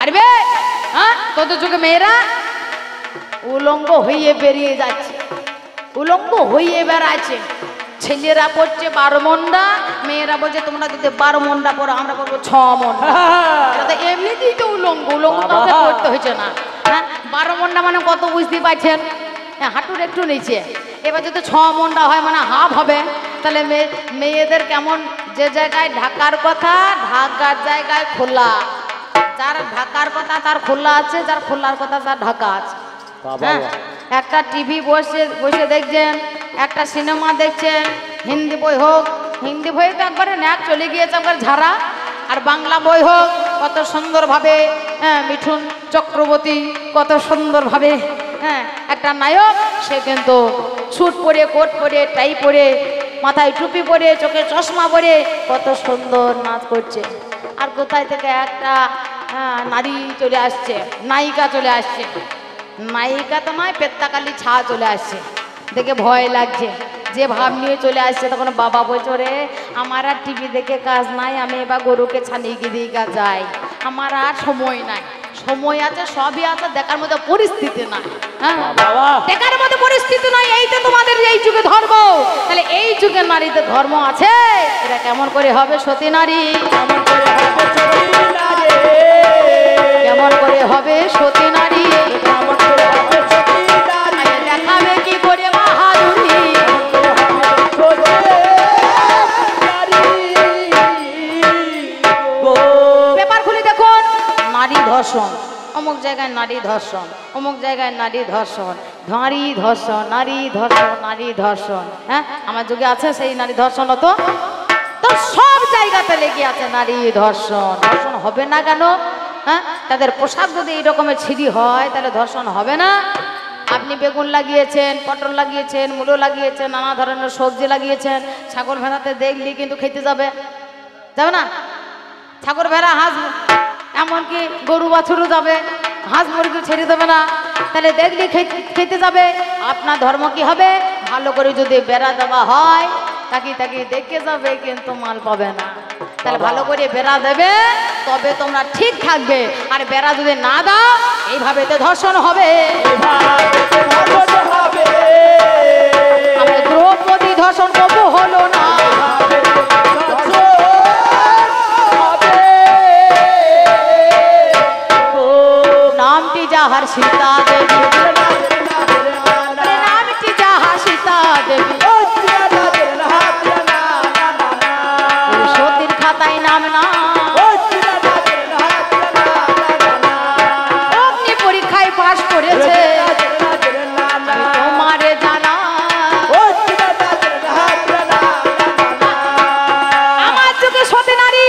পারবে? হ্যাঁ, তোদের যুগে মেয়েরা উলঙ্গ হয়ে বেরিয়ে যাচ্ছে, উলঙ্গ হয়ে বেড়াচ্ছে। ছেলেরা পড়ছে 12 মন্ডা, মেয়েরা বলছে তোমরা যদি 12 মন্ডা পড়ো আমরা পড়বো 6 মন্ডা। এমনিতেই তো উলঙ্গ, উলঙ্গ কাউকে পড়তে হয়েছে না। হ্যাঁ, 12 মন্ডা মানে কত বুঝতে পারছেন? হ্যাঁ, হাঁটুর একটু নিচে। এবার যদি 6 মন্ডা হয় মানে হাফ হবে। তাহলে মেয়েদের কেমন, যে জায়গায় ঢাকার কথা ঢাকার জায়গায় খোলা, যার ঢাকার কথা তার খোলা আছে, যার খোলার কথা তার ঢাকা আছে। হ্যাঁ, একটা টিভি বসে বসে দেখছেন, একটা সিনেমা দেখছেন, হিন্দি বই হোক, হিন্দি বই তো একবারে ন্যাক চলে গিয়েছে একবার ঝাড়া, আর বাংলা বই হোক কত সুন্দরভাবে, হ্যাঁ, মিঠুন চক্রবর্তী কত সুন্দরভাবে, হ্যাঁ, একটা নায়ক, সে কিন্তু স্যুট পরে, কোট পরে, টাই পরে, মাথায় টুপি পরে, চোখে চশমা পরে কত সুন্দর নাচ করছে। আর কোথায় থেকে একটা নারী চলে আসছে, নায়িকা চলে আসছে, নায়িকা তো নয় পেত্তাকালি ছা চলে আসছে, দেখে ভয় লাগছে। যে ভাব নিয়ে চলে আসছে তখন বাবা বলছে রে আমার আর টিভি দেখে কাজ নাই, আমি এবার গরুকে ছানিয়ে গিয়ে যাই, আমার আর সময় নাই। সময় আছে, সবই আছে, দেখার মতো পরিস্থিতি নাই। হ্যাঁ, দেখার মতো পরিস্থিতি নাই, এই তো তোমাদের এই যুগে ধর্ম। তাহলে এই যুগের নারীদের ধর্ম আছে, এটা কেমন করে হবে সতী নারী? কেমন করে হবে সতী নারী? দেখাবে কি করে বাহাদুরি? পেপার খুলে দেখুন, নারী ধর্ষণ, অমুক জায়গায় নারী ধর্ষণ, অমুক জায়গায় নারী ধর্ষণ, নারী ধর্ষণ, নারী ধর্ষণ, নারী ধর্ষণ। হ্যাঁ, আমার যুগে আছে সেই নারী ধর্ষণ, তো সব জায়গাতে লেগে আছে নারী ধর্ষণ। ধর্ষণ হবে না কেন? হ্যাঁ, তাদের পোশাক যদি এই রকমের ছিঁড়ি হয় তাহলে ধর্ষণ হবে না? আপনি বেগুন লাগিয়েছেন, পটল লাগিয়েছেন, মূলো লাগিয়েছেন, নানা ধরনের সবজি লাগিয়েছেন, ছাগল ভেড়াতে দেখলি কিন্তু খেতে যাবে, যাবে না? ছাগল ভেড়া, হাঁস, এমনকি গরু বাছুরও যাবে, হাঁস মুরগি ছেড়ে দেবে না, তাহলে দেখলি খেতে যাবে। আপনার ধর্ম কি হবে? ভালো করে যদি বেড়া দেওয়া হয় তাকে তাকে দেখে যাবে, কিন্তু মাল পাবে না। তাহলে ভালো করে বেড়া দেবে, তবে তোমরা ঠিক থাকবে। আর বেড়া যদি না দাও, এইভাবে তো ধর্ষণ হবে। আমরা দ্রৌপদী ধর্ষণ কবু হলো না। নামটি যাহার সীতা দেবী, নামটি যাহা সীতা দেবী, সতীর খাতায় নাম না, অগ্নি পরীক্ষায় পাশ করেছে, তোমারে জানা। আমার যুগে সতী নারী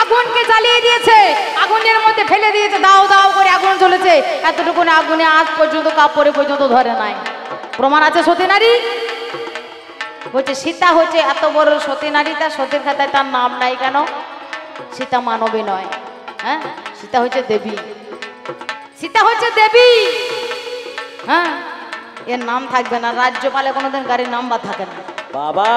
আগুনকে জ্বালিয়ে দিয়েছে, আগুনের মধ্যে ফেলে দিয়েছে, দাও দাও করে আগুন চলেছে, এতটুকু আগুনে আজ পর্যন্ত কাপড়ে পর্যন্ত ধরে নাই। প্রমাণ আছে সতী নারী। বলছে সীতা হচ্ছে এত বড় সতী নারী, তার সতীর খাতায় তার নাম নাই কেন? সীতা মানবী নয়, হ্যাঁ, সীতা হচ্ছে দেবী, সীতা হচ্ছে দেবী। হ্যাঁ, এর নাম থাকবে না। রাজ্যপালে কোনোদিন গাড়ির নাম্বার থাকে না বাবা,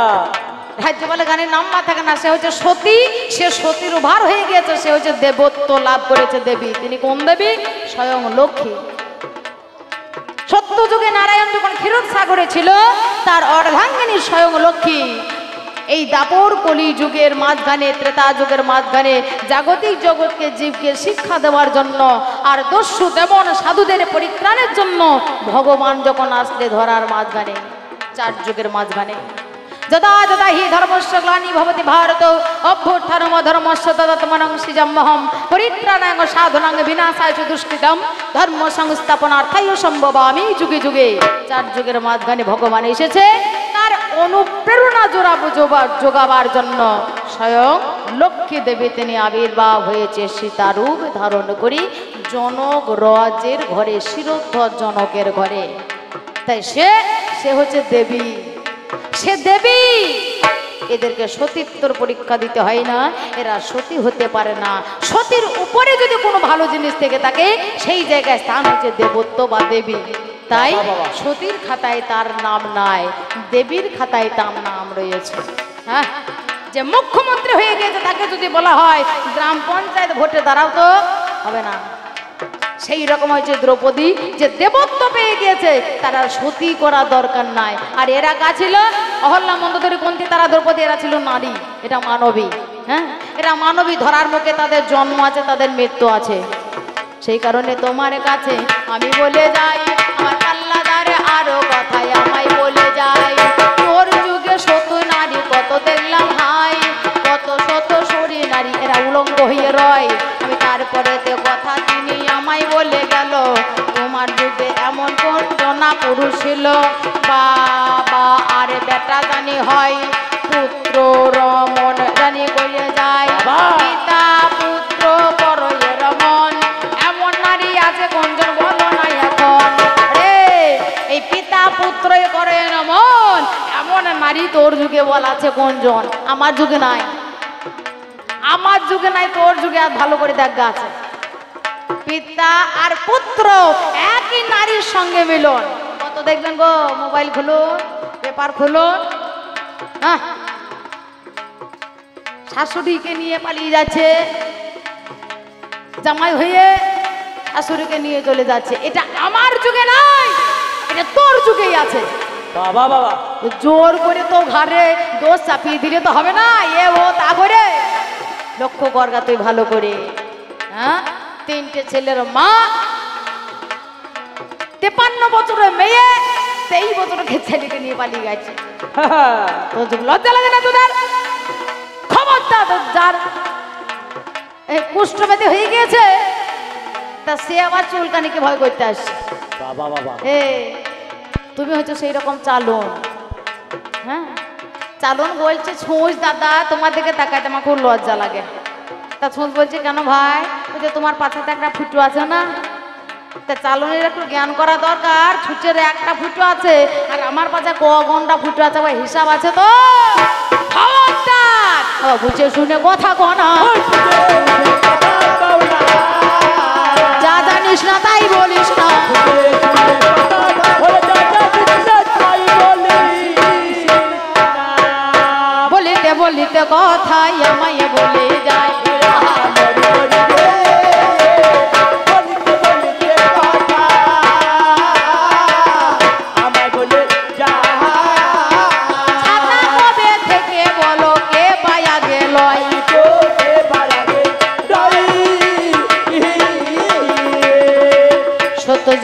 রাজ্যপালে গাড়ির নাম্বার থাকে না। সে হচ্ছে সতী, সে সতীর উভার হয়ে গিয়েছে, সে হচ্ছে দেবত্ব লাভ করেছে দেবী। তিনি কোন দেবী? স্বয়ং লক্ষ্মী। সত্য যুগে নারায়ণ যখন ক্ষীরোদ সাগরে ছিল, তার অর্ধাঙ্গিনী স্বয়ং লক্ষ্মী। এই দাপর কলি যুগের মাঝখানে, ত্রেতা যুগের মাঝখানে জাগতিক জগৎকে জীবকে শিক্ষা দেওয়ার জন্য আর দস্যু দেবন সাধুদের পরিত্রাণের জন্য ভগবান যখন আসলে ধরার মাঝখানে, 4 যুগের মাঝখানে, যদা যদা হি ধর্মস্য গ্লানি ভবতি ভারত অভ্যুত্থানম ধর্মস্য তদাত্মনং সৃজম্যহম পরিত্রাণায় সাধনাং বিনাশায় চ দুষ্কৃতম ধর্ম সংস্থাপনার্থায় সম্ভবামি। যুগে যুগে 4 যুগের মাঝখানে ভগবান এসেছে তার অনুপ্রেরণা যোগাবার জন্য। স্বয়ং লক্ষ্মী দেবী তিনি আবির্ভাব হয়েছে সীতারূপ ধারণ করি জনক রাজের ঘরে, শিরোধর জনকের ঘরে। তাই সে হচ্ছে দেবী, সে দেবী। এদেরকে সতীত্বর পরীক্ষা দিতে হয় না, এরা সতী হতে পারে না। সতীর উপরে যদি কোনো ভালো জিনিস থেকে থাকে সেই জায়গায় স্থান হচ্ছে দেবত্ব বা দেবী। তাই সতীর খাতায় তার নাম নাই, দেবীর খাতায় তার নাম রয়েছে। হ্যাঁ, যে মুখ্যমন্ত্রী হয়ে গেছে তাকে যদি বলা হয় গ্রাম পঞ্চায়েত ভোটে দাঁড়াও, তো হবে না। সেই রকম হয়েছে দ্রৌপদী, যে দেবত্ব পেয়ে গিয়েছে, তার আর সতী করা দরকার নাই। আর এরা কা ছিল অহল্যা, মন্দোদরী, কুন্তী, তারা দ্রৌপদী, এরা ছিল নারী। এটা মানবী, হ্যাঁ, এরা মানবী। ধরার মুখে তাদের জন্ম আছে, তাদের মৃত্যু আছে। সেই কারণে তোমার কাছে আমি বলে যাই, আমার পাল্লাদারে আরো কথাই আমায় বলে যাই। তোর যুগে শত নারী কত দেখলাম হাই, কত শত সরি নারী এরা উলঙ্গ হয়ে রয়। আমি তারপরে তে কথা তিনি আমায় বলে গেল, তোমার যুগে এমন কোন জনা পুরুষ ছিল, বাবা আর বেটা জানি হয়, পুত্র রমন জানি করে যায়, পিতা পুত্র পর রমন, এমন নারী আছে কোনজন বলো না এখন রে। এই পিতা পুত্র করে রমন এমন নারী তোর যুগে বলা আছে কোনজন? আমার যুগে নাই, আমার যুগে নাই, তোর যুগে আর ভালো করে দেখা আছে। পিতা আর পুত্র একই নারীর সঙ্গে মিলন। কত দেখবেন গো, মোবাইল খুলুন, পেপার খুলুন, হ্যাঁ, শাশুড়িকে নিয়ে পালিয়ে যাচ্ছে, জামাই হয়ে শাশুড়িকে নিয়ে চলে যাচ্ছে। এটা আমার যুগে নাই, এটা তোর যুগেই আছে। বাবা বাবা, জোর করে তো ঘরে দোষ চাপিয়ে দিলে তো হবে না। এ ও তা করে লক্ষ্য করগা তুই ভালো করে। হ্যাঁ, 3টে ছেলের মা, 53 বছরের মেয়ে, 23 বছরের ছেলেকে নিয়ে পালিয়ে গেছে। তো লজ্জা লাগে না তোদের? খবরদার, যার এই কুষ্ঠব্যাধি হয়ে গিয়েছে তা সে আবার চুলকানিকে ভয় করতে আসছে। বাবা বাবা, তুমি হচ্ছে সেই রকম চালন। হ্যাঁ, চালন বলছে, ছুঁচ দাদা তোমার দিকে তাকাইতে আমার খুব লজ্জা লাগে। তা ছুঁচ বলছে, কেন ভাই? বলছে তোমার পাছাতে একটা ফুটো আছে না? তা চালনের একটু জ্ঞান করা দরকার। ছুঁচের একটা ফুটো আছে আর আমার পাছে ক ঘন্টা ফুটো আছে, ভাই হিসাব আছে তো? বুঝে শুনে কথা কনা, যা জানিস না তাই বলিস না। বলিতে বলিতে কথাই আমায় বলে যায়,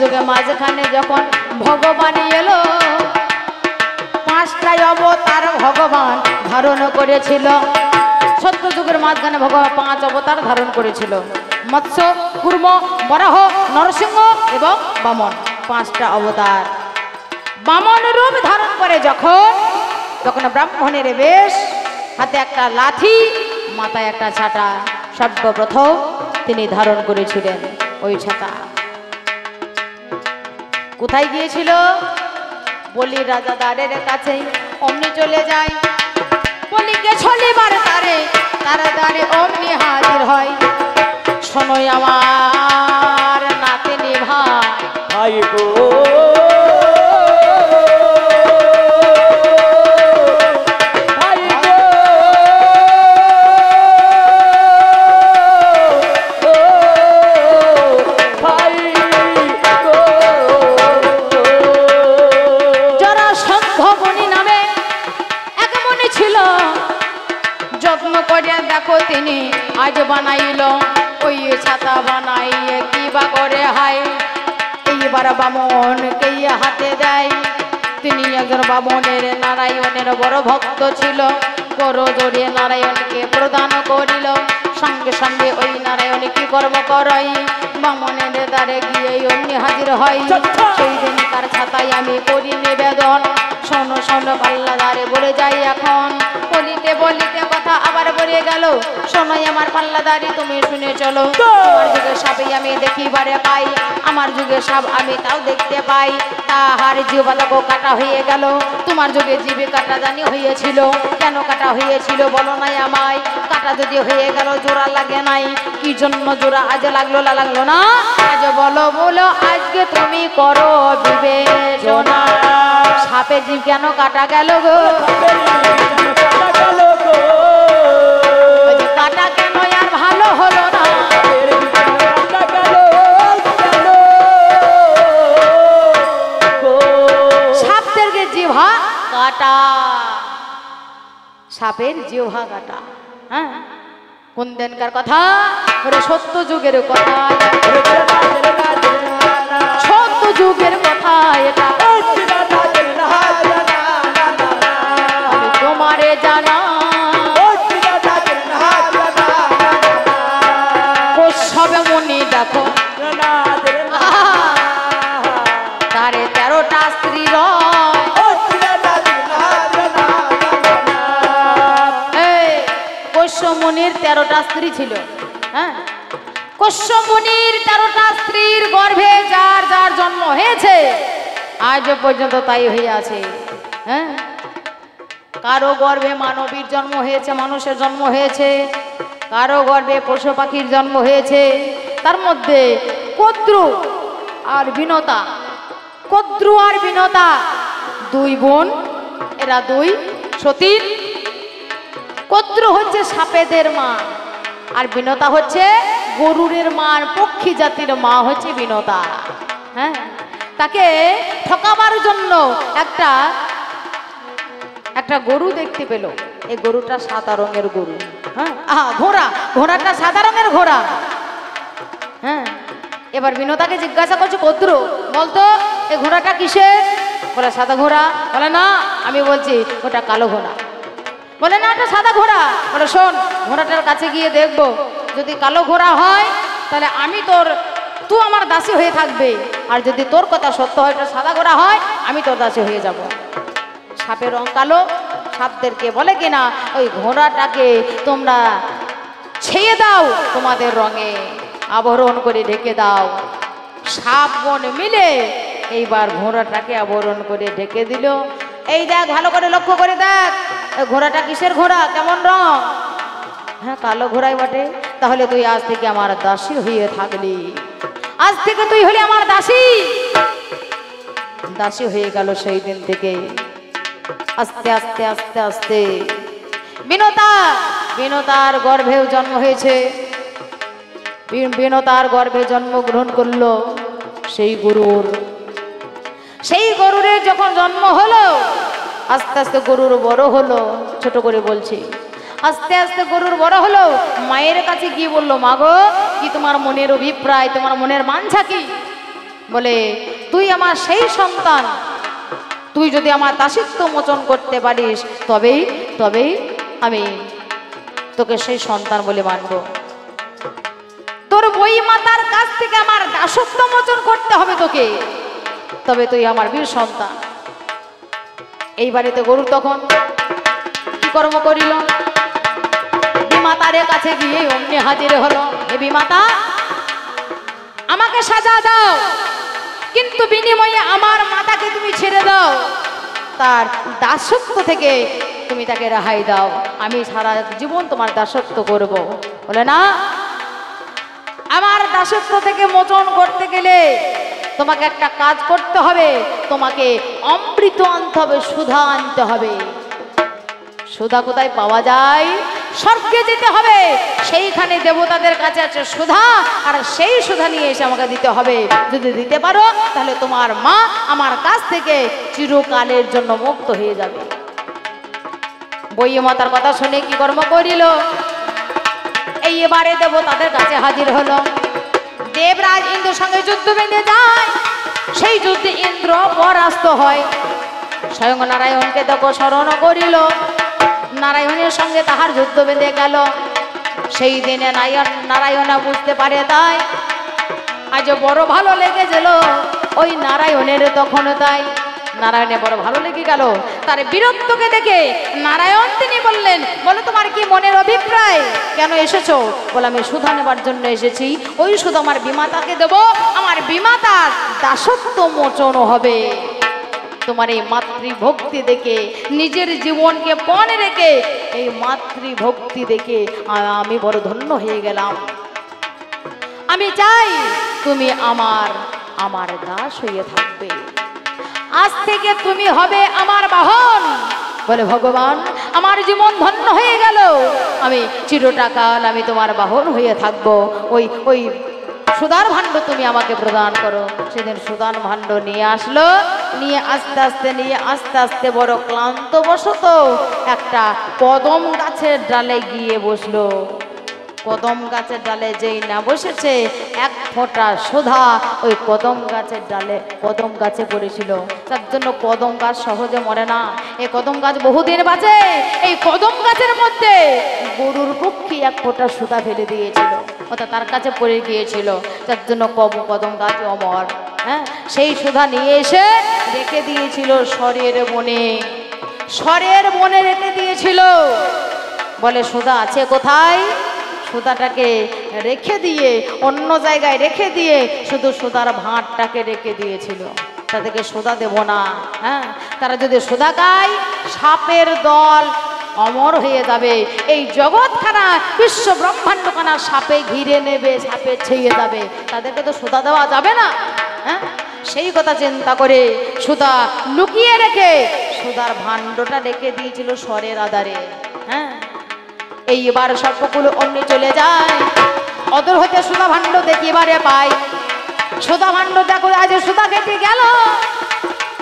যুগে মাঝখানে যখন ভগবান এলো, 5টা অবতার ভগবান ধারণ করেছিল। সত্য যুগের মাঝখানে ভগবান 5 অবতার ধারণ করেছিল, মৎস্য, কুর্ম, বরাহ, নরসিংহ এবং বামন। 5টা অবতার। বামন রূপ ধারণ করে যখন ব্রাহ্মণের বেশ, হাতে একটা লাঠি, মাথায় একটা ছাতা, সর্বপ্রথম তিনি ধারণ করেছিলেন ওই ছাতা। কোথায় গিয়েছিল? বলি রাজা দ্বারের কাছে। অমনি চলে যায়, বলিকে ছলিবার তারে, তার দ্বারে অমনি হাজির হয়। শোনোই আমার নাতিনি ভাই, ভাই গো দেখো তিনি আজ বানাইল ওই ছাতা বানাইয়ে কি বা করে হাই। এইবার বামনকে হাতে দেয়। তিনি একজন বামনের নারায়ণের বড় ভক্ত ছিল। বড় জোরে নারায়ণকে প্রদান করিল। সঙ্গে সঙ্গে ওই নারায়ণ কি কর্ম করাই, বামনের দ্বারে গিয়ে অমনি হাজির হয়। সেই দিন তার ছাতায় আমি করি নিবেদন। শোনো শোনো পাল্লাদারে বলে যাই এখন। বলিতে বলিতে কথা আবার বলে গেল। শোনোই আমার পাল্লাদারি তুমি শুনে চলো। আমার যুগের সাপে আমি দেখিবারে পাই, আমার যুগের সাপ আমি তাও দেখতে পাই। তাহার জীবটাকে কাটা হয়ে গেল। তোমার যুগে জীবে কাটা জানি হয়েছিল। কেন কাটা হয়েছিল বলো নাই আমায়। কাটা যদি হয়ে গেল জোড়া লাগে নাই, কি জন্য জোড়া আজ লাগলো লাগলো না? আজ বলো বলো আজকে তুমি করো বিবেচনা। সাপে জীব কেন কাটা গেল গো? কাটা কেন আর ভালো হলো না? সাপের জিহ্বা কাটা। হ্যাঁ, কোন দিনকার কথা? ওরে সত্য যুগের কথা, সত্য যুগের কথা এটা আমি তোমারে জানা। সবে মনে দেখো তারে 13টা স্ত্রী কশ্যপমুনির 13টা স্ত্রী ছিল। হ্যাঁ, কশ্যপমুনির 13টা স্ত্রীর গর্ভে যার যার জন্ম হয়েছে আজ পর্যন্ত তাই হয়ে আছে। হ্যাঁ, কারো গর্ভে মানবীর জন্ম হয়েছে, মানুষের জন্ম হয়েছে, কারো গর্ভে পশু পাখির জন্ম হয়েছে। তার মধ্যে কদ্রু আর বিনতা, কদ্রু আর বিনতা দুই বোন, এরা দুই সতীন। কদ্রু হচ্ছে সাপেদের মা আর বিনতা হচ্ছে গরুরের মা, পক্ষী জাতির মা হচ্ছে বিনতা। হ্যাঁ, তাকে ঠকাবার জন্য একটা গরু দেখতে পেল। এই গরুটা সাদা রঙের গরু। হ্যাঁ, ঘোড়া, ঘোড়াটা সাদা রঙের ঘোড়া। হ্যাঁ, এবার বিনোদাকে জিজ্ঞাসা করছে, কদ্রু বলতো এই ঘোড়াটা কিসের? বলে সাদা ঘোড়া। বলে না, আমি বলছি ওটা কালো ঘোড়া। বলে না, ওটা সাদা ঘোড়া। বলে শোন, ঘোড়াটার কাছে গিয়ে দেখবো, যদি কালো ঘোড়া হয় তাহলে তুই আমার দাসী হয়ে থাকবে, আর যদি তোর কথা সত্য হয় ওটা সাদা ঘোড়া হয় আমি তোর দাসী হয়ে যাব। সাপের রং কালো। সাপদেরকে বলে কিনা ওই ঘোড়াটাকে তোমরা ছেয়ে দাও, তোমাদের রঙে আবরণ করে ঢেকে দাও। সাপ বন মিলে এইবার ঘোড়াটাকে আবরণ করে ঢেকে দিল। এই দেখ, ভালো করে লক্ষ্য করে দেখ, ঘোড়াটা কিসের ঘোড়া, কেমন রং? হ্যাঁ, কালো ঘোড়াই বটে। তাহলে তুই আজ থেকে আমার দাসী হয়ে থাকলি, আজ থেকে তুই হলি আমার দাসী। দাসী হয়ে গেল সেই দিন থেকে। আস্তে আস্তে আস্তে আস্তে বিনতার গর্ভেও জন্ম হয়েছে। বিনতার গর্ভে জন্মগ্রহণ করলো সেই গরুরের যখন জন্ম হলো, আস্তে আস্তে গরুর বড় হলো। ছোট করে বলছি, আস্তে আস্তে গরুর বড় হলো। মায়ের কাছে গিয়ে বললো, মা গো, কি তোমার মনের অভিপ্রায়, তোমার মনের মানছা কি? বলে, তুই আমার সেই সন্তান, তুই যদি আমার দাসিত্ব মোচন করতে পারিস তবেই আমি তোকে সেই সন্তান বলে মানব। তোর বই মাতার কাছ থেকে আমার দাসত্ব মোচন করতে হবে তোকে, তবে তুই আমার বীর সন্তান। এই বাড়িতে গরু তখন কি কর্ম করিল? বিমাতার কাছে গিয়ে অমনি হাজির হলো। হে বিমাতা, আমাকে সাজা দাও, কিন্তু বিনিময়ে আমার মাতাকে তুমি ছেড়ে দাও, তার দাসত্ব থেকে তুমি তাকে রেহাই দাও, আমি সারা জীবন তোমার দাসত্ব করব। বলে না, আমার দাসত্ব থেকে মোচন করতে গেলে তোমাকে একটা কাজ করতে হবে, তোমাকে অমৃত আনতে হবে, সুধা আনতে হবে। সুধা কোথায় পাওয়া যায়? স্বর্গে যেতে হবে, সেইখানে দেবতাদের কাছে আছে সুধা, আর সেই সুধা নিয়ে এসে আমাকে দিতে হবে। যদি দিতে পারো তাহলে তোমার মা আমার কাছ থেকে চিরকালের জন্য মুক্ত হয়ে যাবে। বইয়ে মাতার কথা শুনে কি কর্ম করিল? এবারে দেবতাদের কাছে হাজির হলো। দেবরাজ ইন্দ্রের সঙ্গে যুদ্ধ বেঁধে যায়। সেই যুদ্ধে ইন্দ্র পরাস্ত হয়। স্বয়ং নারায়ণকে দেখো স্মরণ করিল। নারায়ণের সঙ্গে তাহার যুদ্ধ বেঁধে গেল। সেই দিনে নারায়ণা বুঝতে পারে, তাই আজ বড় ভালো লেগেছিল ওই নারায়ণের। তখন তাই নারায়ণে বড় ভালো লেগে গেল তার বীরত্বকে দেখে। নারায়ণ তিনি বললেন, বলো তোমার কি মনের অভিপ্রায়, কেন এসেছো? বলে, আমি সুধা নেবার জন্য এসেছি। ওই সুধা আমার বিমাতাকে দেব, আমার বিমাতার দাসত্ব মোচন হবে। তোমার এই মাতৃভক্তি দেখে, নিজের জীবনকে পণে রেখে এই মাতৃভক্তি দেখে আমি বড় ধন্য হয়ে গেলাম। আমি চাই তুমি আমার দাস হয়ে থাকবে। আজ থেকে তুমি হবে আমার বাহন। বলে, ভগবান, আমার জীবন ধন্য হয়ে গেল, আমি চিরটাকাল আমি তোমার বাহন হয়ে থাকবো। ওই সুধার ভাণ্ড তুমি আমাকে প্রদান করো। সেদিন সুদান ভাণ্ড নিয়ে আসলো, নিয়ে আস্তে আস্তে বড় ক্লান্ত বশত একটা কদম গাছের ডালে গিয়ে বসলো। কদম গাছের ডালে যেই না বসেছে, এক ফোঁটা সুধা ওই কদম গাছের ডালে কদম গাছে পড়েছিল। তার জন্য কদম গাছ সহজে মরে না, এই কদম গাছ বহুদিন বাঁচে। এই কদম গাছের মধ্যে গরুর পক্ষী এক ফোঁটা সুধা ফেলে দিয়েছিল, অর্থাৎ তার কাছে পড়ে গিয়েছিল। তার জন্য কদম গাছ অমর। হ্যাঁ, সেই সুধা নিয়ে এসে রেখে দিয়েছিল স্বরের বনে। স্বরের বনে রেখে দিয়েছিল। বলে সুধা আছে কোথায়? সুধাটাকে রেখে দিয়ে অন্য জায়গায় রেখে দিয়ে শুধু সুধার ভাঁড়টাকে রেখে দিয়েছিল। তাদেরকে সুধা দেব না। হ্যাঁ, তারা যদি সুধা খায় সাপের দল অমর হয়ে যাবে। এই জগৎখানা বিশ্ব ব্রহ্মাণ্ডখানা সাপে ঘিরে নেবে, সাপে ছেয়ে যাবে। তাদেরকে তো সুধা দেওয়া যাবে না। হ্যাঁ, সেই কথা চিন্তা করে সুধা লুকিয়ে রেখে সুধার ভাণ্ডটা রেখে দিয়েছিল স্বরের আধারে। হ্যাঁ, এইবার সর্পকুল অমনি চলে যায়। অদূর হতে সুধা ভাণ্ড দেখিবারে পাই। সুধা ভাণ্ড দেখো আজ সুধা কেটে গেল,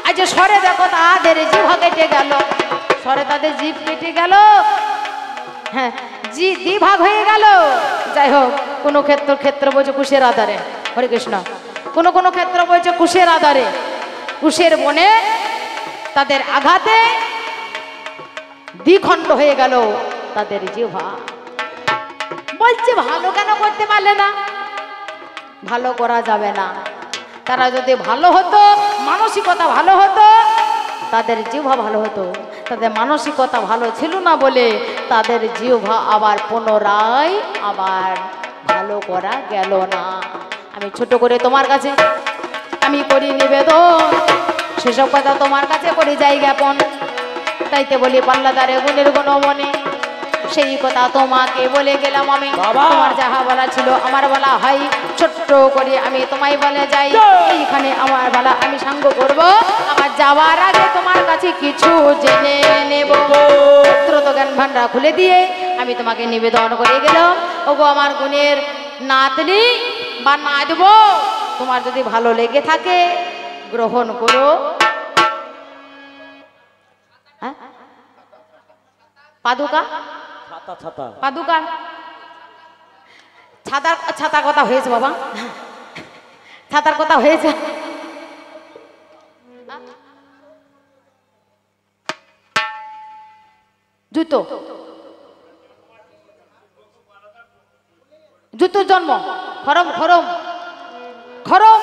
আজ স্বরে দেখো তাদের জিভ কেটে গেল। স্বরে তাদের জিভ কেটে গেল। হ্যাঁ, দ্বিভাগ হয়ে গেল। যাই হোক, কোনো ক্ষেত্র বলছে কুশের আধারে। হরে কৃষ্ণ। কোনো ক্ষেত্র বলছে কুশের আধারে। কুশের বনে তাদের আঘাতে দ্বিখণ্ড হয়ে গেল তাদের জিহ্বা। বলছে ভালো কেন করতে পারলে না? ভালো করা যাবে না। তারা যদি ভালো হতো, মানসিকতা ভালো হতো, তাদের জিহ্বা ভালো হতো। তাদের মানসিকতা ভালো ছিল না বলে তাদের জিহ্বা আবার পুনরায় আবার ভালো করা গেল না। আমি ছোট করে তোমার কাছে আমি করি নিবেদন, সেসব কথা তোমার কাছে করি যাই জ্ঞাপন। তাইতে বলি পাল্লাদারে গুণের গুণ মনে, সেই কথা তোমাকে বলে গেলাম আমি। তোমার যাহা বলা ছিল আমার বলা হয়, ছোট্ট করে আমি তোমায় বলে যাই। এইখানে আমার বলা আমি সাঙ্গ করব। আমার যাওয়ার আগে তোমার কাছে কিছু জেনে নেব। দ্রুত জ্ঞান ভান্ডার খুলে দিয়ে আমি তোমাকে নিবেদন করে গেলাম, ওগো আমার গুণের নাতনি বা নাতব, তোমার যদি ভালো লেগে থাকে গ্রহণ করো। হ্যাঁ, পাদুকা পাদুকা ছাতার কথা হয়েছে বাবা, ছাতার কথা হয়েছে। জুতো জুতোর জন্ম খরম খরম খরম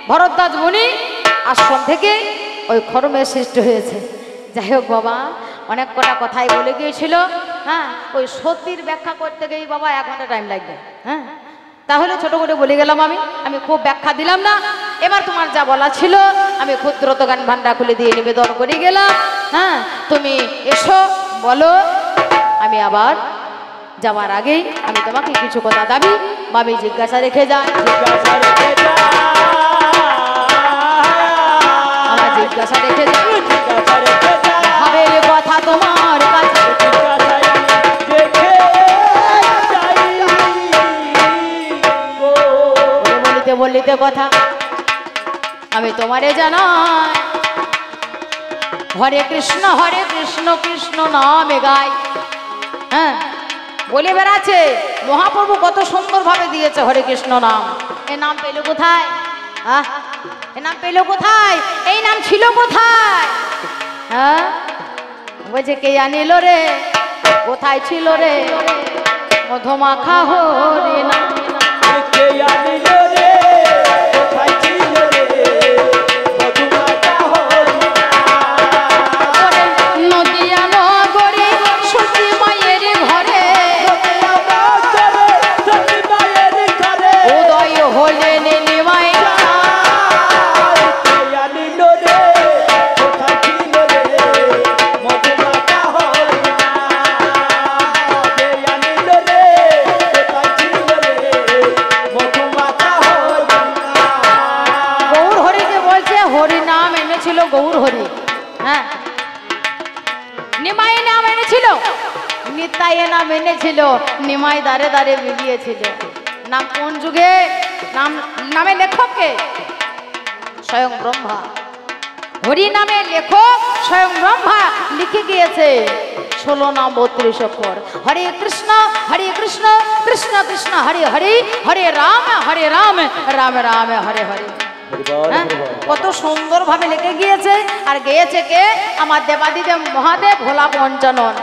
ভরদ্বাজ মুনি আশ্রম থেকে ওই খরমের সৃষ্টি হয়েছে। যাই হোক বাবা, অনেক কটা কথাই বলে গিয়েছিল। হ্যাঁ, ওই সত্যির ব্যাখ্যা করতে গিয়ে বাবা 1 ঘন্টা টাইম লাগবে। হ্যাঁ, তাহলে ছোট করে বলে গেলাম আমি খুব ব্যাখ্যা দিলাম না। এবার তোমার যা বলা ছিল আমি ক্ষুদ্রত গান ভান্ডার খুলে দিয়ে নিবেদন করে গেলাম। হ্যাঁ, তুমি এসো বলো। আমি আবার যাওয়ার আগেই আমি তোমাকে কিছু কথা দাবি বাবি জিজ্ঞাসা রেখে যাই। আমার জিজ্ঞাসা রেখে যাই ভাবের কথা তোমার কাছে বলিতে কথা আমি তোমারে জানাই। হরে কৃষ্ণ কৃষ্ণ নামে গাই। হ্যাঁ, বলে বেড়াচ্ছে মহাপ্রভু কত সুন্দর ভাবে দিয়েছে হরে কৃষ্ণ নাম। এ নাম পেল কোথায়? এ নাম পেল কোথায়? এই নাম ছিল কোথায়? হ্যাঁ, বলছে কে আনিল রে, কোথায় ছিল রে মধুমাখা হরি নাম। কে আনিল রে, কোথায় ছিল রে মধুমাখা হরি নাম। নদিয়া নগরে সতী মায়ের ঘরে উদয় হলেন নিমাই। গৌর হরি। হ্যাঁ, নিমাই নাম এনেছিল, নিতাই নাম এনেছিল, নিমাই দারে দারে মিলিয়েছিল। নাম কোন যুগে, নামে লেখক কে? স্বয়ং ব্রহ্মা। হরি নামে লেখক স্বয়ং ব্রহ্মা লিখে গিয়েছে 16 নাম 32 অক্ষর। হরে কৃষ্ণ কৃষ্ণ কৃষ্ণ হরে হরে, হরে রাম রাম রাম হরে হরে। হ্যাঁ, কত সুন্দর ভাবে লিখে গিয়েছে। আর গেয়েছে কে? আমার দেবাদিদেব মহাদেব ভোলা পঞ্চানন।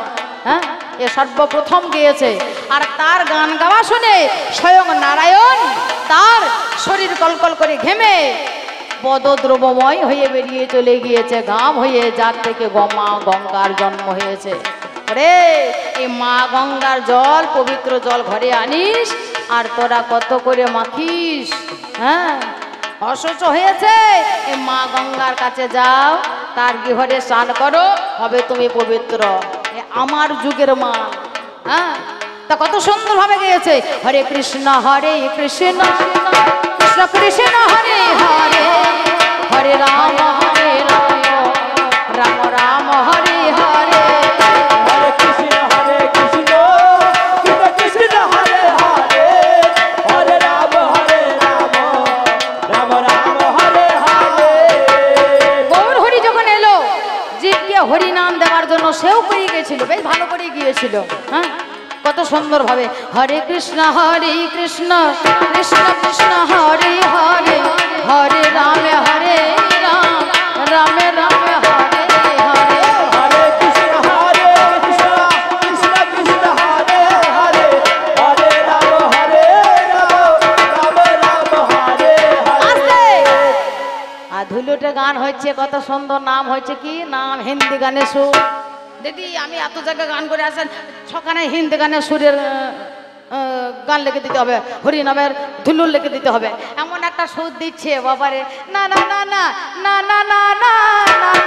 হ্যাঁ, এ সর্বপ্রথম গিয়েছে। আর তার গান গাওয়া শুনে স্বয়ং নারায়ণ তার শরীর কলকল করে ঘেমে পদদ্রবময় হয়ে বেরিয়ে চলে গিয়েছে, ঘাম হয়ে, যার থেকে মা গঙ্গার জন্ম হয়েছে। রে এই মা গঙ্গার জল, পবিত্র জল ঘরে আনিস আর তোরা কত করে মাখিস। হ্যাঁ, অসুস্থ হয়েছে, এই মা গঙ্গার কাছে যাও, তার গৃহরে স্নান করো, হবে তুমি পবিত্র। আমার যুগের মা। হ্যাঁ, তা কত সুন্দর ভাবে গেয়েছে। হরে কৃষ্ণ কৃষ্ণ কৃষ্ণ হরে হরে, হরে রাম রাম রাম হরে হরে। হরে কৃষ্ণ কৃষ্ণ কৃষ্ণ হরে হরে, হরে রাম রাম রাম হরে হরে। গৌর হরি যখন এলো, জীবকে হরি নাম দেওয়ার জন্য সেও করে গিয়েছিল, বেশ ভালো করে গিয়েছিল। হ্যাঁ, কত সুন্দর ভাবে। হরে কৃষ্ণ কৃষ্ণ কৃষ্ণ হরে হরে, হরে রাম রাম রাম রাম হরে হরে। হরে কৃষ্ণ কৃষ্ণ কৃষ্ণ কৃষ্ণ হরে হরে, হরে রাম রাম রাম হরে হরে। আর ধুলোটে গান হচ্ছে, কত সুন্দর নাম হচ্ছে। কি নাম? হিন্দি গানে সুর। দিদি আমি এত জায়গায় গান করে আসেন, সকালে হিন্দি গানের সুরের গান লিখে দিতে হবে, হরি নামের ধুলুর লিখে দিতে হবে। এমন একটা সুর দিচ্ছে বাবারে, না না না না না না না না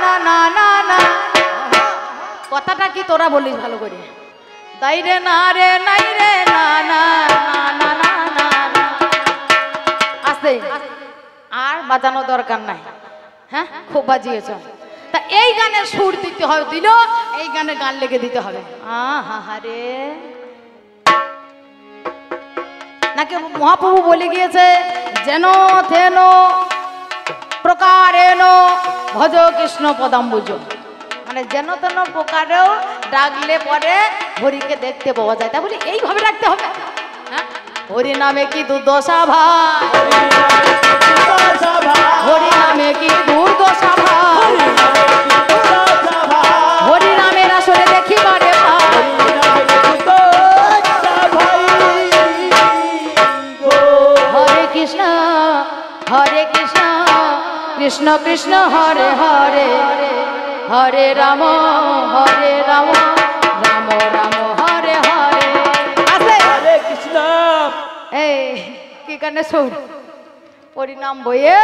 না না না না। কথাটা কি তোরা বলিস ভালো করে? তাই রে না রে নাই রে না না না না না না। আস্তে, আর বাজানো দরকার নাই। হ্যাঁ, খুব বাজিয়েছ। তা এই গানের সুর দিতে হবে, দিল এই গানে গান লেগে দিতে হবে। আহারে, নাকি মহাপ্রভু বলে গিয়েছে, যেন থেন প্রকারেণ ভজ কৃষ্ণ পদাম্বুজ। মানে যেন তেন প্রকারেও ডাকলে পরে হরিকে দেখতে পাওয়া যায়। তা বলি এইভাবে ডাকতে হবে। হ্যাঁ, হরি নামে কি দুর্দশা ভাই, হরি নামে কি দুর্দশা ভাই, হরি নামের আসলে দেখি বারে ভাই। হরে কৃষ্ণ কৃষ্ণ কৃষ্ণ হরে হরে, হরে রাম রাম রাম হরে হরে। হরে কৃষ্ণ। এই কি কানে সুর পরিণাম বইয়ে।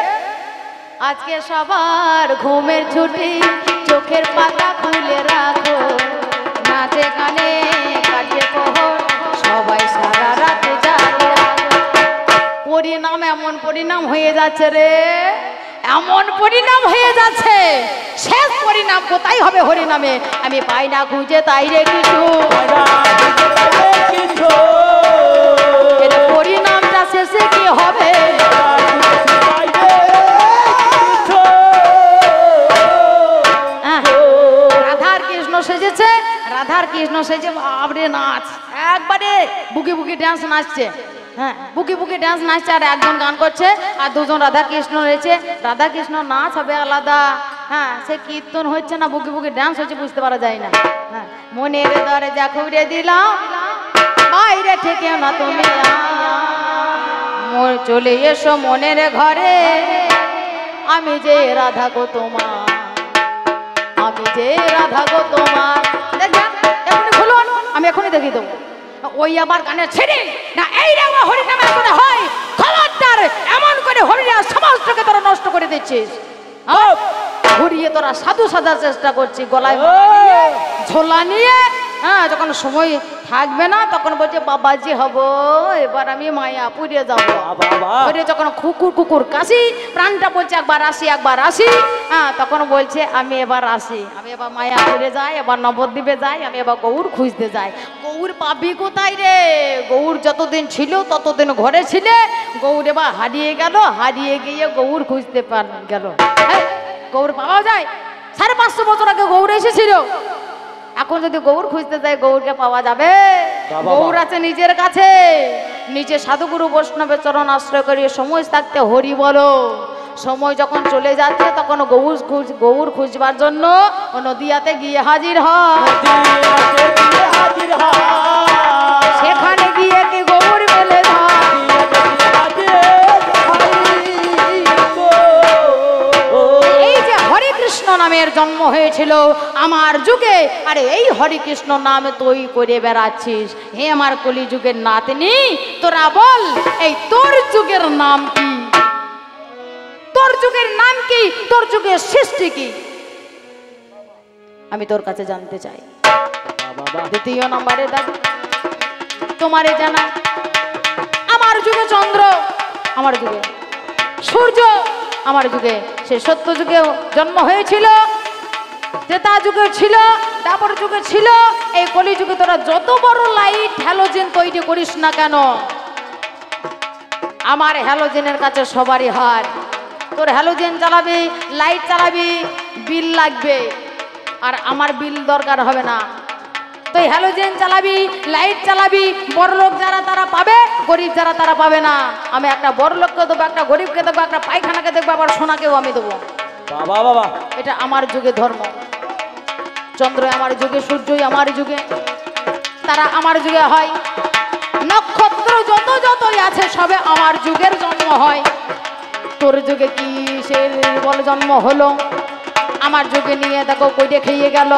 আজকে সবার ঘুমের ছুটি, চোখের পাতা খুলে রাখো, নাচে গানে কাটে প্রহর, সবাই সারা রাতে জাগে। পরিণাম এমন পরিণাম হয়ে যাচ্ছে রে, এমন পরিণাম হয়ে যাচ্ছে, শেষ পরিণাম কোথায় হবে হরিনামে? আমি পাই না খুঁজে তাই রে কিছু, এর পরিণামটা শেষে কি হবে? রাধার কৃষ্ণ সেজেছে, রাধার কৃষ্ণ সেজে বাবরে নাচ, একবারে বুকি বুকি ডান্স নাচছে। হ্যাঁ, বুকি বুকি ডান্স নাচছে, আর একজন গান করছে, আর দুজন রাধা কৃষ্ণ রয়েছে। রাধা কৃষ্ণ নাচ হবে আলাদা, হ্যাঁ, সে কীর্তন হচ্ছে না বুকি বুকি ডান্স হচ্ছে, বুঝতে পারা যায় না। হ্যাঁ, মনের দরজা খুলে দিলাম, বাইরে থেকে না তুমি চলে এসো মনের ঘরে, আমি যে রাধা গো তোমার, আমি যে রাধা গো তোমার। দেখবেন এখনই খুলুন, আমি এখনই দেখিয়ে দেবো। ওই আবার গানে ছেড়ে না, এই রে হরিনামে করে হয় খবরদার, এমন করে হরিনাম সমাজটাকে তোরা নষ্ট করে দিচ্ছিস। ঘুরিয়ে তোরা সাধু সাজার চেষ্টা করছিস, গলায় ঝোলা নিয়ে। হ্যাঁ, যখন সময় থাকবে না, তখন বলছে বাবাজি হব, এবার আমি মায়াপুরে যাবো। ওরে যখন কুকুর কুকুর কাশি, প্রাণটা বলছে একবার আসি একবার আসি। হ্যাঁ, তখন বলছে আমি এবার আসি, আমি এবার মায়াপুরে যাই, এবার নবদ্বীপে যাই, আমি এবার গৌর খুঁজতে যাই। গৌর পাবি কোথায় রে? গৌর যতদিন ছিল ততদিন ঘরে ছিলে, গৌর এবার হারিয়ে গেল, হারিয়ে গিয়ে গৌর খুঁজতে গেল। গৌর পাওয়া যায়? 550 বছর আগে গৌর এসেছিল, এখন যদি গৌর খুঁজতে যায় গৌরকে পাওয়া যাবে? গৌর আছে নিজের কাছে, নিচে সাধুগুরু বৈষ্ণবের চরণ আশ্রয় করিয়ে সময় থাকতে হরি বলো। সময় যখন চলে যাচ্ছে তখন গৌর খুঁজবার জন্য নদিয়াতে গিয়ে হাজির হয়। সেখানে গিয়ে কি গৌর মেলে কৃষ্ণ নামের জন্ম হয়েছিল আমার যুগে, আরে এই হরে কৃষ্ণ নামে তুই করে বেড়াচ্ছিস। হে আমার কলি যুগের নাতনি, তোরা বল এই তোর যুগের নাম কি? তোর যুগের নাম কি? তোর যুগের সৃষ্টি কি? আমি তোর কাছে জানতে চাই। দ্বিতীয় নম্বরে দাদা তোমারে জানা, আমার যুগে চন্দ্র, আমার যুগে সূর্য, আমার যুগে সে সত্য যুগে জন্ম হয়েছিল, ত্রেতা যুগে ছিল, তারপর যুগে ছিল, এই কলি যুগে তোরা যত বড় লাইট হ্যালোজেন তৈরি করিস না কেন, আমার হ্যালোজেনের কাছে সবারই হার। তোর হ্যালোজেন চালাবি, লাইট চালাবি, বিল লাগবে, আর আমার বিল দরকার হবে না। তুই হ্যালোজেন চালাবি, লাইট চালাবি, বড়লোক যারা তারা পাবে, গরিব যারা তারা পাবে না। আমি একটা বড়লোককে দেবো, একটা গরিবকে দেবো, একটা পায়খানাকে দেখবো, আবার সোনাকেও আমি দেবো। বাবা বাবা, এটা আমার যুগে ধর্ম। চন্দ্র আমার যুগে, সূর্যই আমার যুগে, তারা আমার যুগে হয়, নক্ষত্র যত যতই আছে সবে আমার যুগের জন্ম হয়। তোর যুগে কি সে বল জন্ম হলো? আমার যুগে নিয়ে দেখো কইটে খেয়ে গেল।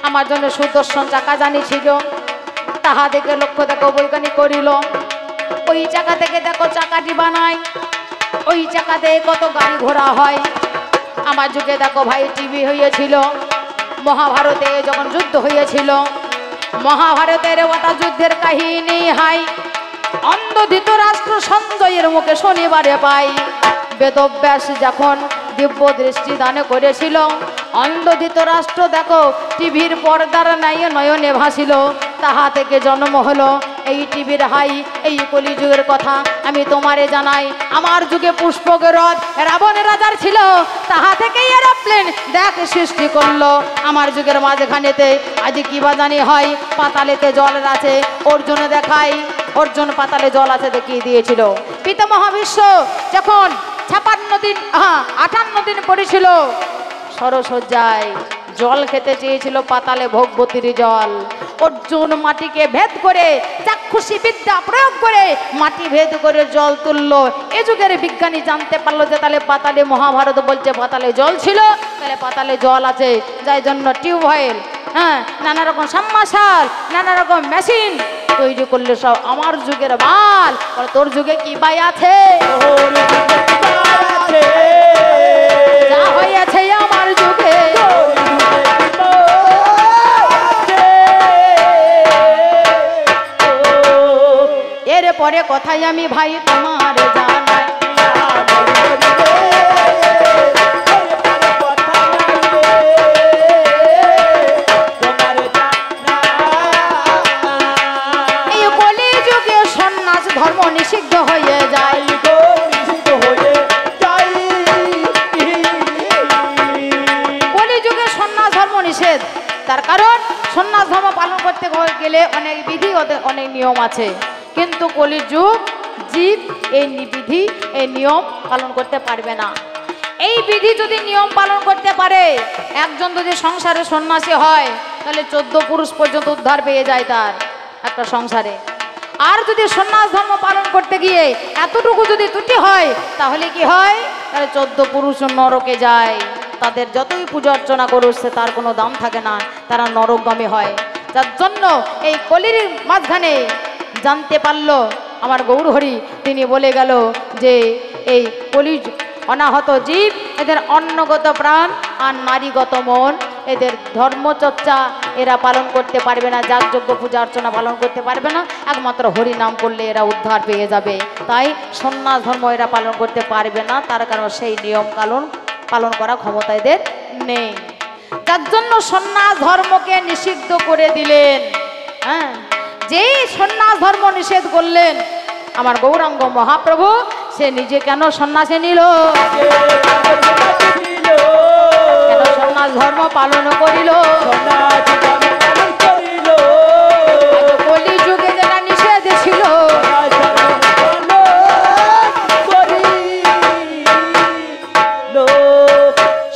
আমার জন্য সুদর্শন চাকা জানিছিল, তাহা দেখে লক্ষ্য দেখো বৈজ্ঞানিক করিল। ওই চাকা থেকে দেখো চাকাটি বানায়, ওই চাকাতে কত গাড়ি ঘোড়া হয়। আমার যুগে দেখো ভাই টিভি হয়েছিল, মহাভারতে যখন যুদ্ধ হয়েছিল, মহাভারতের ওটা যুদ্ধের কাহিনী হয়। অন্ধ ধৃতরাষ্ট্র সঞ্জয়ের মুখে শনিবারে পাই। বেদব্যাস যখন দিব্য দৃষ্টি দান করেছিল, অন্ধ ধৃতরাষ্ট্র দেখো টিভির পর্দার নাই নয়নে ভাসিল। তাহা থেকে জন্ম হলো এই টিভির হাই। এই কলিযুগের কথা আমি তোমারে জানাই। আমার যুগে পুষ্পকের রথ রাবণের রাজার ছিল, তাহা থেকেই এরোপ্লেন দেখ সৃষ্টি করলো। আমার যুগের মাঝখানেতে আজ কি বা জানি হয়, পাতালেতে জল আছে, অর্জুনে দেখাই, অর্জুন পাতালে জল আছে দেখিয়ে দিয়েছিল। পিতামহ বিশ্ব যখন 58 দিন পড়েছিল সরসজ্জায়, জল খেতে চেয়েছিল পাতালে ভোগবতীর জল। অর্জুন মাটিকে ভেদ করে চাক্ষুষী বিদ্যা প্রয়োগ করে মাটি ভেদ করে জল তুললো। এ যুগের বিজ্ঞানী জানতে পারলো যে তাহলে পাতালে, মহাভারত বলছে পাতালে জল ছিল, তাহলে পাতালে জল আছে, যার জন্য টিউবওয়েল, হ্যাঁ, নানা রকম সাবমার্শাল, নানা রকম মেশিন তৈরি করলে সব আমার যুগের মাল। তোর যুগে কি বাই আছে? যা হয়েছে আমার যুগে এর পরে কথাই আমি ভাই তোমার জানাই। এই কলি যুগে সন্ন্যাস ধর্ম নিষিদ্ধ হয়ে যায়। কলি যুগে সন্ন্যাস ধর্ম নিষেধ, তার কারণ সন্ন্যাস ধর্ম পালন করতে গেলে অনেক বিধি, অনেক নিয়ম আছে। কিন্তু কলির যুগ জীব এই বিধি, এই নিয়ম পালন করতে পারবে না। এই বিধি যদি নিয়ম পালন করতে পারে, একজন যদি সংসারে সন্ন্যাসী হয় তাহলে 14 পুরুষ পর্যন্ত উদ্ধার পেয়ে যায় তার একটা সংসারে। আর যদি সন্ন্যাস ধর্ম পালন করতে গিয়ে এতটুকু যদি ত্রুটি হয় তাহলে কি হয়? তাহলে 14 পুরুষ নরকে যায়। তাদের যতই পূজা অর্চনা করছে তার কোনো দাম থাকে না, তারা নরকগামী হয়। যার জন্য এই কলির মাঝখানে জানতে পারলো আমার গৌরহরি, তিনি বলে গেল যে এই কলি অনাহত জীব, এদের অন্নগত প্রাণ আর নারীগত মন, এদের ধর্মচর্চা এরা পালন করতে পারবে না, যাগযজ্ঞ পূজা অর্চনা পালন করতে পারবে না, একমাত্র হরি নাম করলে এরা উদ্ধার পেয়ে যাবে। তাই সন্ন্যাস ধর্ম এরা পালন করতে পারবে না, তার কারণ সেই নিয়ম কানুন পালন করা ক্ষমতা এদের নেই। যার জন্য সন্ন্যাস ধর্মকে নিষিদ্ধ করে দিলেন। হ্যাঁ, যেই সন্ন্যাস ধর্ম নিষেধ করলেন আমার গৌরাঙ্গ মহাপ্রভু, সে নিজে কেন সন্ন্যাসে নিল, কেন সন্ন্যাস ধর্ম পালন করিল? কলি যুগে যেটা নিষেধ ছিল,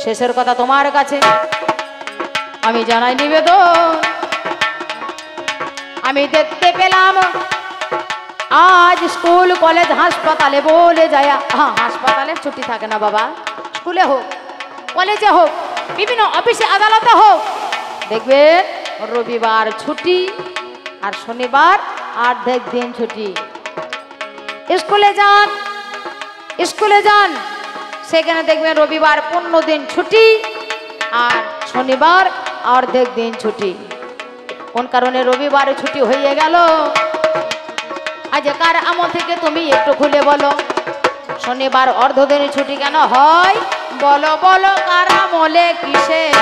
শেষের কথা তোমার কাছে আমি জানাই নিবেদন। আমি দেখতে পেলাম আজ স্কুল কলেজ হাসপাতালে বলে যায়, হাসপাতালে ছুটি থাকে না বাবা, স্কুলে হোক কলেজে হোক বিভিন্ন অফিসে আদালতে হোক, দেখবেন রবিবার ছুটি আর শনিবার অর্ধেক দিন ছুটি। স্কুলে যান সেখানে দেখবেন রবিবার 15 দিন ছুটি আর শনিবার অর্ধেক দিন ছুটি। কোন কারণে রবিবারে ছুটি হয়ে গেল? আজ কার আমল থেকে তুমি একটু খুলে বলো, শনিবার অর্ধদিনের ছুটি কেন হয়? বলো বলো কার আমলে কিসের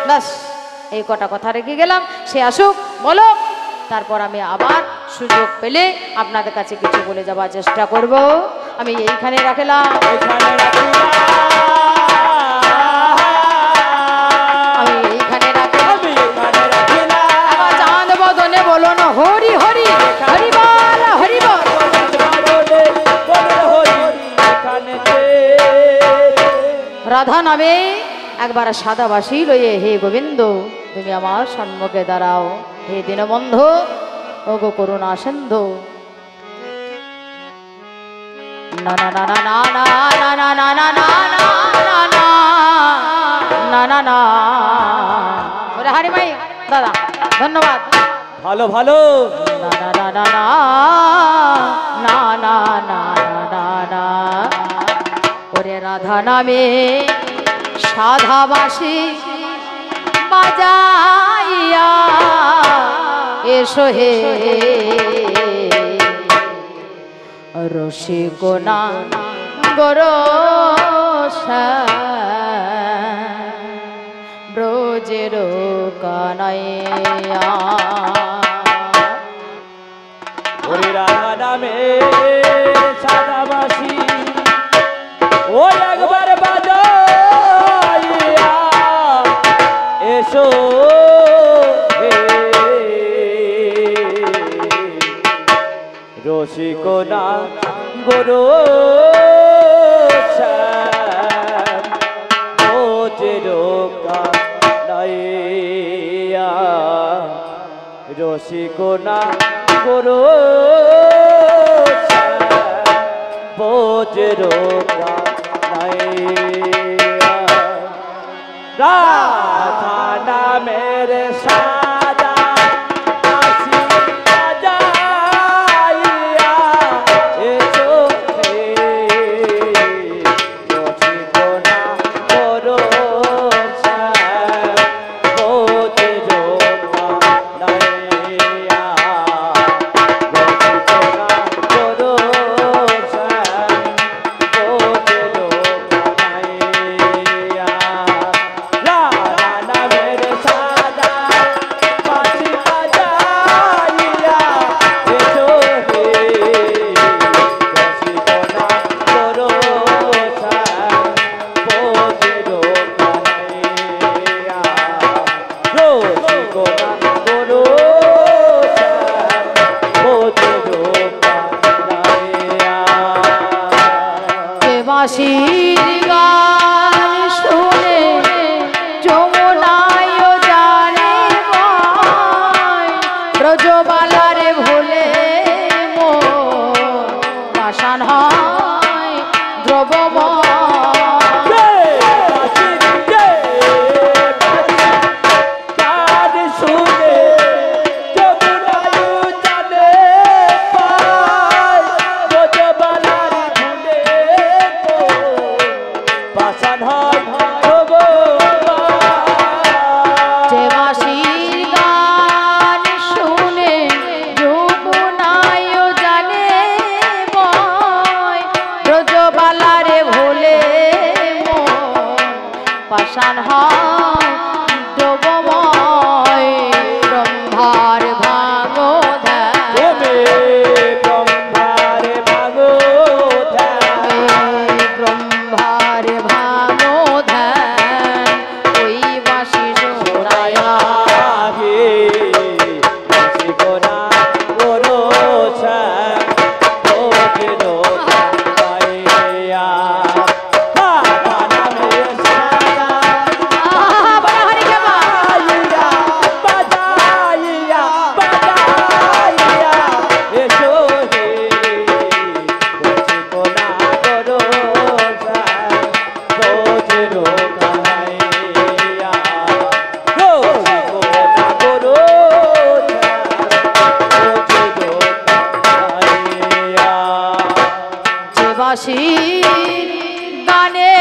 বাস এই কটা কথা রেখে গেলাম, সে আসুক বলো, তারপর আমি আবার সুযোগ পেলে আপনাদের কাছে কিছু বলে যাবার চেষ্টা করব। আমি এইখানে রাখলাম, আমি এইখানে রাখলাম। আবার চাঁদ বদনে বলো না হরি হরি হরি বল হরি বল। রাধা নামে একবার সাদা বাসি লইয়ে, হে গোবিন্দ তুমি আমার সম্মুখে দাঁড়াও, হে দীনবন্ধু ও গো করুণা সিন্ধু। না না না না না না না না না না না না না। ওরে হারি মাই দাদা ধন্যবাদ, ভালো ভালো। না না না না না না না না না। ওরে রাধা নামে সাধাবাসী বাজাইয়া এসো হে রসিকোনা গরসা ব্রজের কানাইয়া। হরি রাধা নামে সাদাবাসী ও একবার বাজাইয়া এসো হে রসিকোনা গরু রসিকোনা গরু বোঝেরো রাধা নামের সাদা বাসি বাজাইয়া এসো হে রসিকোনা গরু বোঝেরো বাঁশির গান শুনে যমুনায় জানে ব্রজবালারে ভুলে পাষাণ হয় দ্রবময়। পাষাণ হয় যোগময় ব্রহ্মার ভাঙো ধ্যান তুমি ব্রহ্মার ভাঙো ধ্যান ব্রহ্মার ভাঙো ধ্যান ওই বাসি শোনায় আগে জীবনা করো ছাড় ভোগেরো পাইয়া বাবা নামে সাদা বলা হরি কেমা বাজাইয়া বাজাইয়া এসো হে জীবনা করো ছাড় ভোগেরো পাইয়া জীবনা করো যে বাসির গানে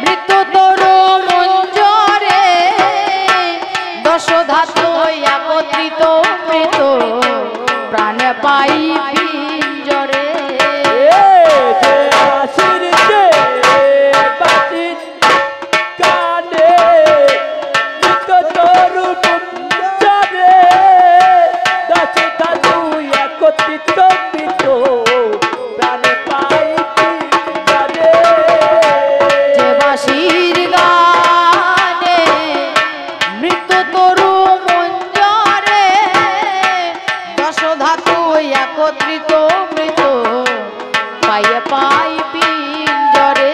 মৃত্যু তরু মঞ্জরে দশ ধাতু একত্রিত মৃত প্রাণে পাই পিঞ্জরে যে বাসির গানে মৃত্যু তরু মঞ্জরে দশ ধাতু একত্রিত মৃত পাইয়ে পাই পিঞ্জরে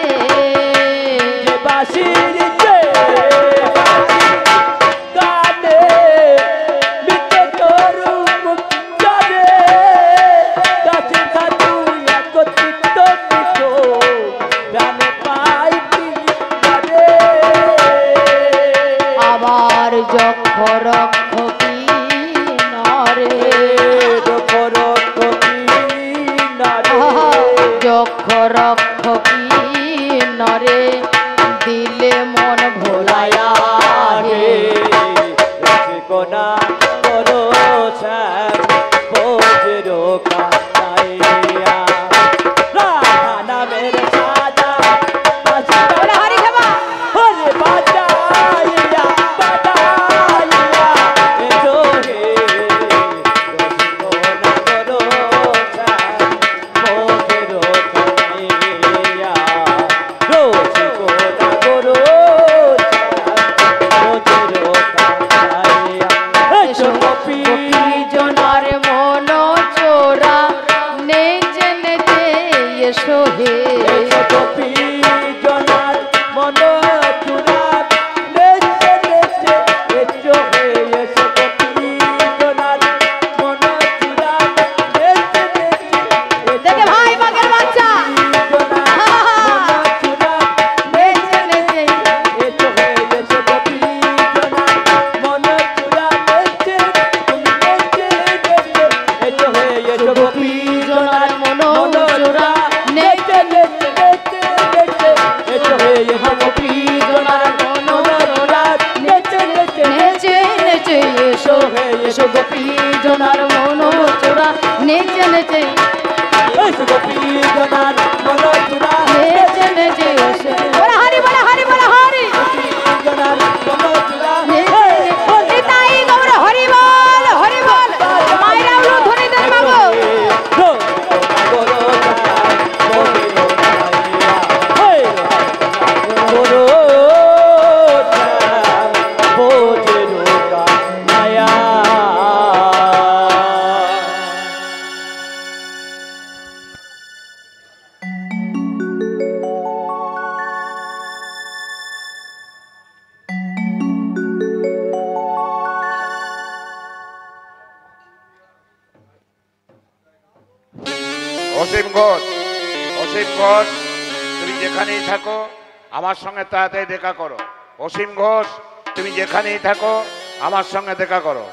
আবার যক্ষ রক্ষ কি নরে যক্ষ রক্ষ কি নরে দিলে মন ভোলায়া হে কোনা করো ছাড় ভোগেরো কাটাইয়া নামের সাদা বলে হরি ক্ষমা হরে বাজাইয়া বাজাইয়া এসো হে কোনা করো ছাড় ভোগেরো কাটাইয়া কোনা করো ভোগেরো কাটাইয়া এসো কপি জনার মন চোরা নেচে নেচে এসো হে এসো কপি জনার মন চূড়া নেচে নেচে এসো হে এসো কপি জনার মন চূড়া নেচে নেচে দেখে ভাই বাঘের বাচ্চা নেচে নেচে এসো হে এসো কপি জনার মন চূড়া নেচে নেচে এসো হে এসো কপি জনার মন চোরা নেচে নেচে নেচে নেচে এসো হে এসো কপি জনার মন চূড়া নেচে নেচে নেচে নেচে এসো এসো গোপী জনার মন চোরা নেচে নেচে এসো কপি জনার মন চূড়া নেচে নেচে এসো বলা হরি বলা হরি বলা হরি জনার মন চূড়া তাই গৌর হরি বল মাইরা উলো ধরে দেন মাগো অসীম ঘোষ, অসীম ঘোষ, তুমি যেখানেই থাকো আমার সঙ্গে তাড়াতাড়ি দেখা করো। অসীম ঘোষ, তুমি যেখানেই থাকো আমার সঙ্গে দেখা করো।